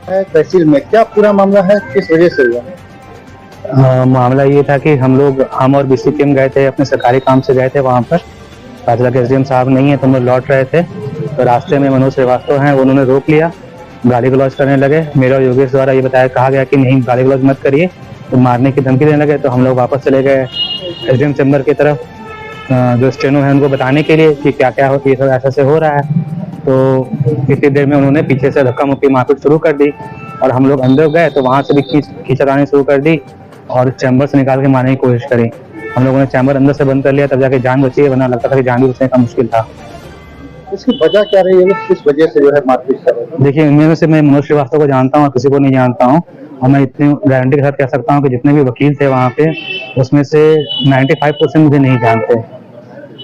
है तहसील में, क्या पूरा मामला है, किस वजह से हुआ? मामला ये था कि हम और बीसीपीएम गए थे, अपने सरकारी काम से गए थे वहाँ पर। पाचला के एसडीएम साहब नहीं है तो हम लोग लौट रहे थे, तो रास्ते में मनोज श्रीवास्तव हैं, उन्होंने रोक लिया, गाली गलौज करने लगे। मेरे और योगेश द्वारा ये कहा गया कि नहीं गाली गलौज मत करिए, तो मारने की धमकी देने लगे। तो हम लोग वापस चले गए एसडीएम चैम्बर की तरफ, जो स्टेनो है उनको बताने के लिए कि क्या क्या होती है, ऐसा से हो रहा है। तो इतनी देर में उन्होंने पीछे से धक्का मुक्की मारपीट शुरू कर दी और हम लोग अंदर गए तो वहां से भी खींचातानी शुरू कर दी और चैम्बर से निकाल के मारने की कोशिश करी। हम लोगों ने चैम्बर अंदर से बंद कर लिया, तब जाके जान बची है, वरना लगता था कि जान भी बचने का मुश्किल था। इसकी वजह क्या रही है, किस वजह से जो है मारपीट कर रहे हैं? देखिए, इनमें से मैं मनोज श्रीवास्तव को जानता हूँ और किसी को नहीं जानता हूँ, और मैं इतनी गारंटी के साथ कह सकता हूँ कि जितने भी वकील थे वहाँ पे, उसमें से 95% मुझे नहीं जानते।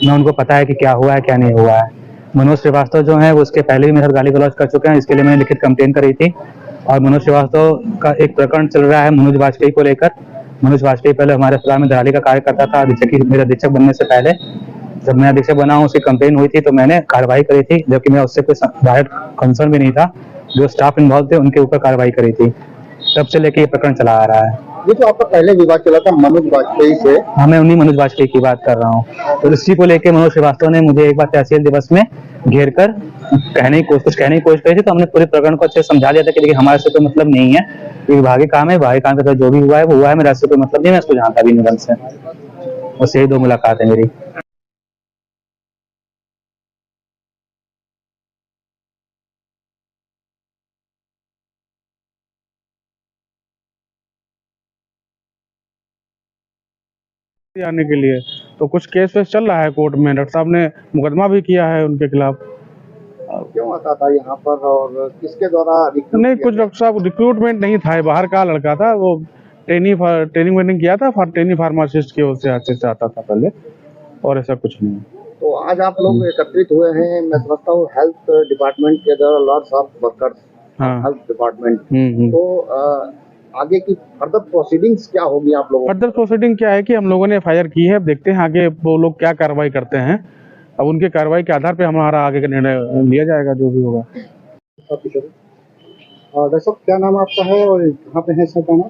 न उनको पता है कि क्या हुआ है क्या नहीं हुआ है। मनोज श्रीवास्तव जो है वो उसके पहले भी मेरे साथ गाली गलौज कर चुके हैं, इसके लिए मैंने लिखित कंप्लेन करी थी। और मनोज श्रीवास्तव का एक प्रकरण चल रहा है मनोज वाजपेयी को लेकर। मनोज वाजपेयी पहले हमारे अस्पताल में दलाली का कार्य करता था, मेरा अधीक्षक बनने से पहले। जब मैं अधीक्षक बना हूँ, उसकी कंप्लेन हुई थी तो मैंने कार्रवाई करी थी, जबकि मैं उससे कोई डायरेक्ट कंसर्न भी नहीं था। जो स्टाफ इन्वॉल्व थे उनके ऊपर कार्रवाई करी थी, तब से लेके ये प्रकरण चला आ रहा है। ये तो आपका पहले विवाद चला था मनोज वाजपेयी से। हाँ, मैं उन्हीं मनोज वाजपेयी की बात कर रहा हूँ। तो इसी को लेके मनोज श्रीवास्तव ने मुझे एक बार तहसील दिवस में घेर कर कहने की कोशिश करी थी, तो हमने पूरे प्रकरण को अच्छे से समझा दिया था कि देखिए हमारे से कोई मतलब नहीं है, ये विभागीय काम है, विभागीय काम के साथ जो भी हुआ है वो हुआ है, मेरा इससे कोई मतलब नहीं, मैं इसको जानता भी नहीं ढंग से। बस यही 2 मुलाकात है मेरी। आने के लिए तो कुछ केस वेस चल रहा है कोर्ट में, डॉक्टर साहब ने मुकदमा भी किया है उनके खिलाफ। क्यों आता था यहाँ पर और किसके द्वारा recruit नहीं, किया कुछ गया? डॉक्टर साहब रिक्रूटमेंट नहीं था, बाहर का लड़का था, वो ट्रेनिंग वेनिंग किया था, ट्रेनिंग फार्मासिस्ट की ओर से अच्छे से आता था पहले, और ऐसा कुछ नहीं। तो आज आप लोग एकत्रित हुए हैं, मैं समझता हूँ हेल्थ डिपार्टमेंट के द्वारा लॉट्स ऑफ वर्कर्स, हाँ। Health department. तो आगे की फर्दर प्रोसीडिंग्स क्या होगी आप लोगों? फर्दर प्रोसीडिंग क्या है कि हम लोगों ने एफआईआर की है, अब देखते हैं आगे वो लोग क्या कार्रवाई करते हैं। अब उनके कार्रवाई के आधार पे हमारा आगे का निर्णय लिया जाएगा, जो भी होगा। डॉक्टर साहब, क्या नाम आपका है और कहाँ पे है सर?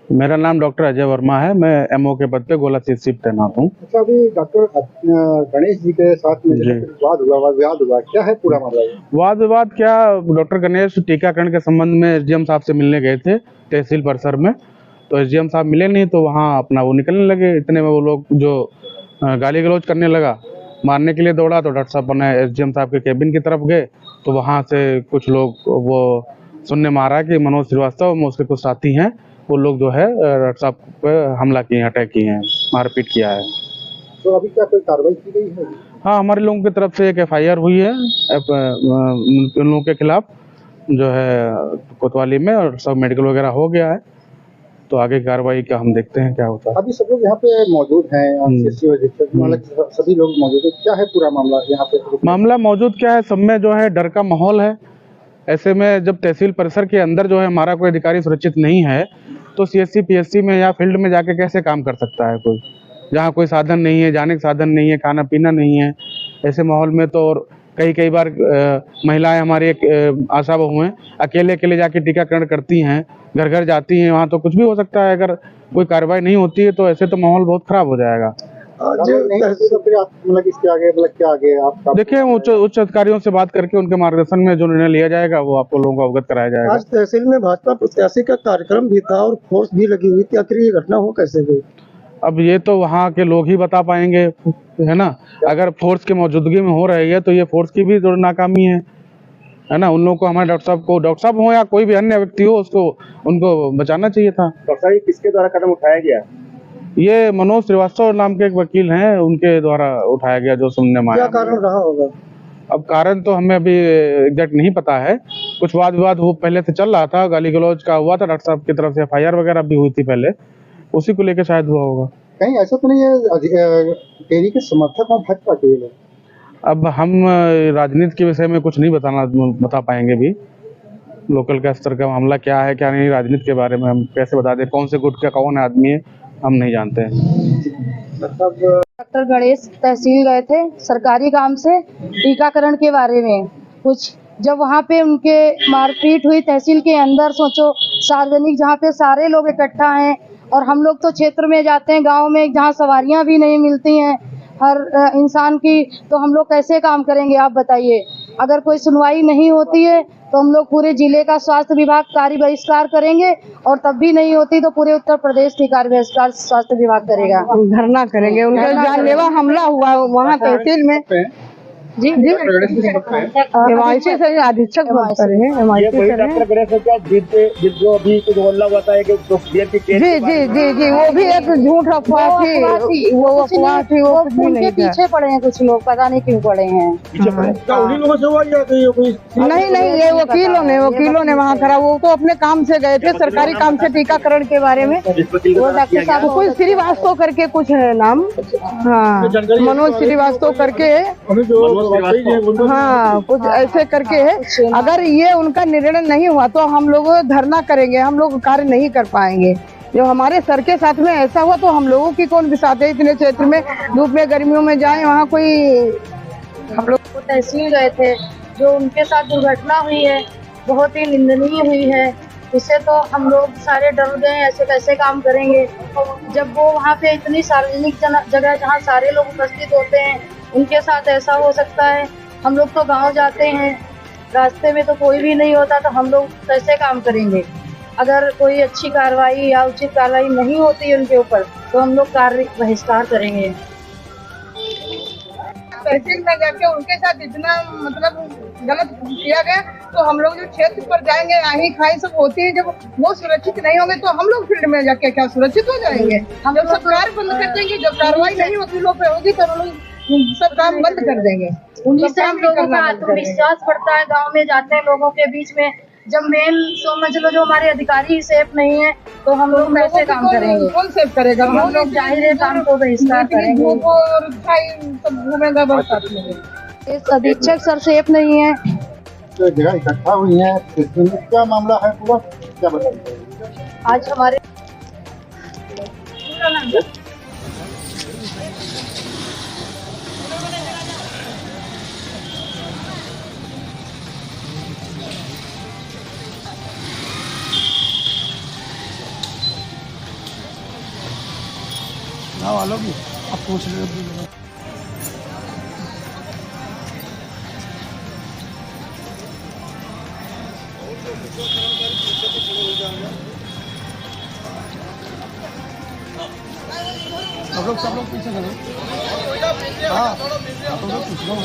मेरा नाम डॉक्टर अजय वर्मा है, मैं एमओ के पद पे गोला सीट तैनात हूँ। अच्छा, अभी डॉक्टर गणेश जी के साथ में विवाद हुआ, क्या है पूरा मामला? वाद विवाद क्या, डॉक्टर गणेश टीकाकरण के संबंध में एसडीएम साहब से मिलने गए थे तहसील परिसर में, तो एसडीएम साहब मिले नहीं, तो वहाँ अपना वो निकलने लगे। इतने में वो लोग जो गाली गलौज करने लगा, मारने के लिए दौड़ा, तो डॉक्टर साहब अपने एसडीएम साहब के केबिन की तरफ गए, तो वहाँ से कुछ लोग वो सुनने में आ रहा है कि मनोज श्रीवास्तव में उसके कुछ साथी हैं, वो लोग जो है डॉक्टर साहब पे हमला किए हैं, अटैक किए हैं, मारपीट किया है। तो अभी क्या कोई कार्रवाई की गई है? हाँ, हमारे लोगों की तरफ से एक एफआईआर हुई है उन लोगों के खिलाफ, जो है कोतवाली में, और सब मेडिकल वगैरह हो गया है, तो आगे कार्रवाई का हम देखते हैं क्या होता है। अभी सब लोग यहाँ पे मौजूद हैं, मतलब सभी लोग मौजूद हैं, क्या है पूरा मामला यहाँ पे? मामला मौजूद क्या है, सब में जो है डर का माहौल है। ऐसे में जब तहसील परिसर के अंदर जो है हमारा कोई अधिकारी सुरक्षित नहीं है, तो सीएससी पीएससी में या फील्ड में जाके कैसे काम कर सकता है कोई, जहाँ कोई साधन नहीं है, जाने का साधन नहीं है, खाना पीना नहीं है। ऐसे माहौल में तो और कई बार महिलाएं हमारी एक आशा बहु हैं, अकेले जाके टीकाकरण करती हैं, घर घर जाती हैं, वहाँ तो कुछ भी हो सकता है। अगर कोई कार्रवाई नहीं होती है तो ऐसे तो माहौल बहुत खराब हो जाएगा। मतलब इसके आगे क्या आगे आप देखिए, उच्च अधिकारियों से बात करके उनके मार्गदर्शन में जो निर्णय लिया जाएगा वो आपको लोगों को अवगत कराया जाएगा। आज तहसील में भाजपा प्रत्याशी का कार्यक्रम भी था और फोर्स भी लगी हुई थी, आखिर ये घटना हो कैसे गई? अब ये तो वहाँ के लोग ही बता पाएंगे, है ना। अगर फोर्स की मौजूदगी में हो रही है तो ये फोर्स की भी जो नाकामी है ना। उन लोगों को, हमारे डॉक्टर साहब हो या कोई भी अन्य व्यक्ति हो, उनको बचाना चाहिए था। डॉक्टर साहब, किसके द्वारा कदम उठाया गया? ये मनोज श्रीवास्तव नाम के एक वकील हैं, उनके द्वारा उठाया गया, जो सुनने में आया। क्या कारण रहा होगा? अब कारण तो हमें अभी एग्जैक्ट नहीं पता है। कुछ वाद विवाद वो पहले से चल रहा था, गाली गलौज का हुआ था, डॉक्टर साहब की तरफ से एफआईआर वगैरह भी हुई थी पहले, उसी को लेकर शायद हुआ होगा। कहीं ऐसा तो नहीं है टेरी के समर्थक और भाजपा के लोग? अब हम राजनीति के विषय में कुछ नहीं बता पाएंगे भी। लोकल का स्तर का मामला क्या है क्या नहीं, राजनीति के बारे में हम कैसे बता दें, कौन से गुट का कौन आदमी है, हम नहीं जानते हैं। डॉक्टर गणेश तहसील गए थे सरकारी काम से, टीकाकरण के बारे में कुछ जब वहाँ पे उनके मारपीट हुई तहसील के अंदर, सोचो सार्वजनिक जहाँ पे सारे लोग इकट्ठा हैं, और हम लोग तो क्षेत्र में जाते हैं, गांव में जहाँ सवारियाँ भी नहीं मिलती हैं हर इंसान की, तो हम लोग कैसे काम करेंगे आप बताइए। अगर कोई सुनवाई नहीं होती है तो हम लोग पूरे जिले का स्वास्थ्य विभाग कार्य बहिष्कार करेंगे, और तब भी नहीं होती तो पूरे उत्तर प्रदेश की कार्य बहिष्कार स्वास्थ्य विभाग करेगा। धरना करेंगे। उनका जानलेवा हमला हुआ वहाँ तहसील में। जी जी एमआईसी से अधीक्षक बात कर रहे हैं। एमआईसी कर रहे हैं जो अभी कुछ हल्ला हुआ था कि जी जी जी जी वो भी एक झूठ अफवाह थी। वो अफवाह थी, वो कुछ भी नहीं था। पीछे पड़े हैं कुछ लोग, पता नहीं क्यों पड़े हैं। उन्हीं लोगों से हुआ या कोई नहीं नहीं, ये वकीलों ने वहाँ करा। वो तो अपने काम से गए थे, सरकारी काम से, टीकाकरण के बारे में। वो डॉक्टर साहब कोई श्रीवास्तव करके कुछ है नाम, हाँ मनोज श्रीवास्तव करके, हाँ कुछ ऐसे करके है। अगर ये उनका निर्णय नहीं हुआ तो हम लोग धरना करेंगे, हम लोग कार्य नहीं कर पाएंगे। जो हमारे सर के साथ में ऐसा हुआ तो हम लोगों की कौन बिसाते है इतने क्षेत्र में, धूप में गर्मियों में जाए वहाँ कोई। हम लोग तहसील गए थे, जो उनके साथ दुर्घटना हुई है बहुत ही निंदनीय हुई है। इससे तो हम लोग सारे डर गए, ऐसे कैसे काम करेंगे जब वो वहाँ पे इतनी सार्वजनिक जगह जहाँ सारे लोग उपस्थित होते हैं, उनके साथ ऐसा हो सकता है। हम लोग तो गांव जाते हैं, रास्ते में तो कोई भी नहीं होता, तो हम लोग कैसे काम करेंगे। अगर कोई अच्छी कार्रवाई या उचित कार्रवाई नहीं होती है उनके ऊपर तो हम लोग कार्य बहिष्कार करेंगे। तहसील में जाके उनके साथ इतना मतलब गलत किया गया, तो हम लोग जो क्षेत्र पर जाएंगे, आही खाई सब होती है, जब वो सुरक्षित नहीं होंगे तो हम लोग फील्ड में जाके क्या सुरक्षित हो जाएंगे। हम जब सब कार्य बंद कर देंगे, जब कार्रवाई नहीं होती लोग पे होगी, तो हम लोग सब काम बंद कर देंगे। उन्हीं से हम लोगों का आत्मविश्वास बढ़ता है। गाँव में जाते हैं लोगों के बीच में, जब मेन समझ लो जो हमारे अधिकारी सेफ नहीं है तो हम लोग कैसे काम करेंगे। कौन सेफ करेगा? हम लोग जाहिर है काम को बहिष्कार करेंगे। इस अधीक्षक सर सेफ नहीं है। तो जगह इकट्ठा हुई है, क्या मामला है पूरा, क्या बताइए। आज हमारे वालों की अब पूछ रहे हो। सब लोग पीछे करो। हाँ, पूछ लो।